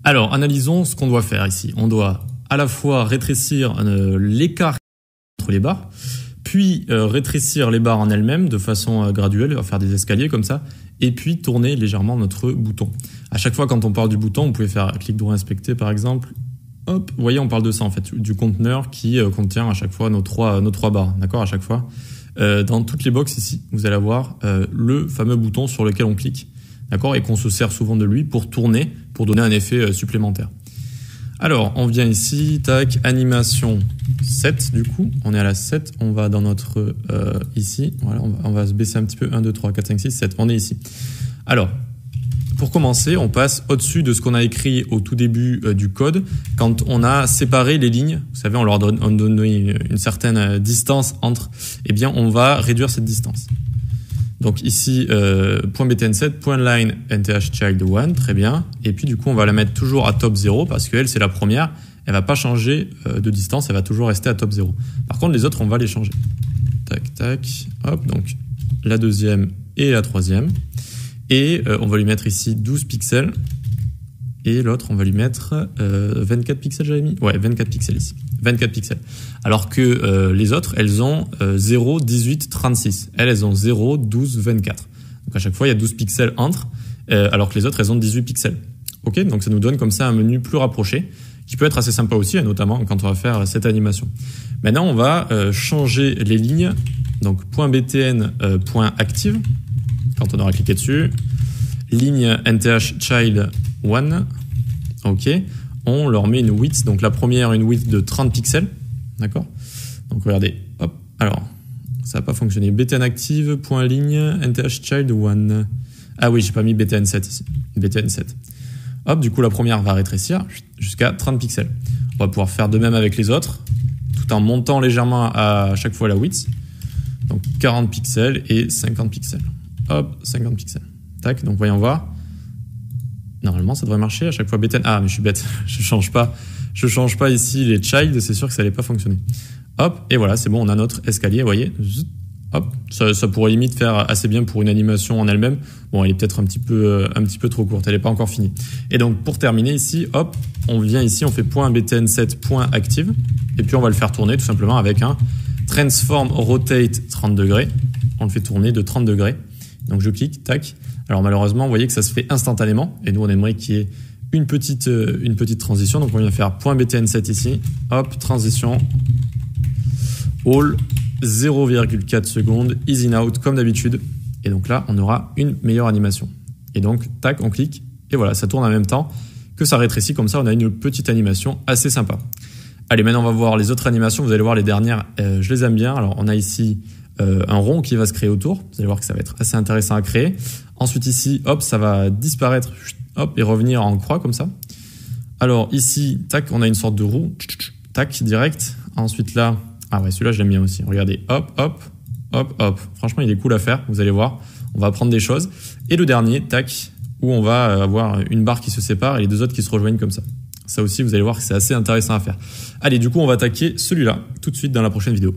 Alors, analysons ce qu'on doit faire ici. On doit à la fois rétrécir l'écart entre les barres, puis rétrécir les barres en elles-mêmes de façon graduelle, on va faire des escaliers comme ça, et puis tourner légèrement notre bouton. À chaque fois quand on parle du bouton, vous pouvez faire clic droit inspecter par exemple. Hop, vous voyez, on parle de ça en fait, du conteneur qui contient à chaque fois nos trois barres, d'accord, à chaque fois. Dans toutes les boxes ici, vous allez avoir le fameux bouton sur lequel on clique, d'accord, et qu'on se sert souvent de lui pour tourner, pour donner un effet supplémentaire. Alors, on vient ici, tac, animation 7 du coup, on est à la 7, on va dans notre, ici, voilà, on va se baisser un petit peu, 1, 2, 3, 4, 5, 6, 7, on est ici. Alors, pour commencer, on passe au-dessus de ce qu'on a écrit au tout début du code, quand on a séparé les lignes, vous savez, on donne une certaine distance entre, eh bien, on va réduire cette distance. Donc ici, .btn7, .line nthchild1, très bien. Et puis du coup, on va la mettre toujours à top 0 parce qu'elle, c'est la première. Elle va pas changer de distance, elle va toujours rester à top 0. Par contre, les autres, on va les changer. Tac, tac, hop, donc la deuxième et la troisième. Et on va lui mettre ici 12 pixels. Et l'autre, on va lui mettre 24 pixels, j'avais mis. Ouais, 24 pixels ici. 24 pixels. Alors que les autres, elles ont 0, 18, 36. Elles ont 0, 12, 24. Donc à chaque fois, il y a 12 pixels entre, alors que les autres, elles ont 18 pixels. Ok, donc ça nous donne comme ça un menu plus rapproché, qui peut être assez sympa aussi, notamment quand on va faire cette animation. Maintenant, on va changer les lignes. Donc .btn.active, quand on aura cliqué dessus. Ligne nthchild1. Ok. On leur met une width. Donc la première, une width de 30 pixels. D'accord. Donc regardez. Hop. Alors, ça n'a pas fonctionné. btnactive.ligne nthchild1. Ah oui, j'ai pas mis btn7 ici. btn7. Hop. Du coup, la première va rétrécir jusqu'à 30 pixels. On va pouvoir faire de même avec les autres, tout en montant légèrement à chaque fois la width. Donc 40 pixels et 50 pixels. Hop, 50 pixels. Tac, donc voyons voir. Normalement, ça devrait marcher à chaque fois btn. Ah, mais je suis bête. Je change pas ici les child, c'est sûr que ça allait pas fonctionner. Hop, et voilà, c'est bon, on a notre escalier, vous voyez. Hop, ça pourrait limite faire assez bien pour une animation en elle-même. Bon, elle est peut-être un petit peu trop courte, elle est pas encore finie. Et donc, pour terminer ici, hop, on vient ici, on fait .btn7.active, et puis on va le faire tourner tout simplement avec un transform rotate 30 degrés. On le fait tourner de 30 degrés. Donc, je clique, tac. Alors, malheureusement, vous voyez que ça se fait instantanément, et nous, on aimerait qu'il y ait une petite transition. Donc, on vient faire .btn7 ici, hop, transition, all, 0,4 secondes, easy out comme d'habitude. Et donc là, on aura une meilleure animation. Et donc, tac, on clique. Et voilà, ça tourne en même temps que ça rétrécit. Comme ça, on a une petite animation assez sympa. Allez, maintenant, on va voir les autres animations. Vous allez voir les dernières, je les aime bien. Alors, on a ici un rond qui va se créer autour. Vous allez voir que ça va être assez intéressant à créer. Ensuite, ici, hop, ça va disparaître, hop, et revenir en croix comme ça. Alors, ici, tac, on a une sorte de roue. Tac, direct. Ensuite, là... Ah ouais, celui-là, je l'aime bien aussi. Regardez, hop, hop, hop, hop. Franchement, il est cool à faire, vous allez voir. On va apprendre des choses. Et le dernier, tac, où on va avoir une barre qui se sépare et les deux autres qui se rejoignent comme ça. Ça aussi, vous allez voir que c'est assez intéressant à faire. Allez, du coup, on va attaquer celui-là tout de suite dans la prochaine vidéo.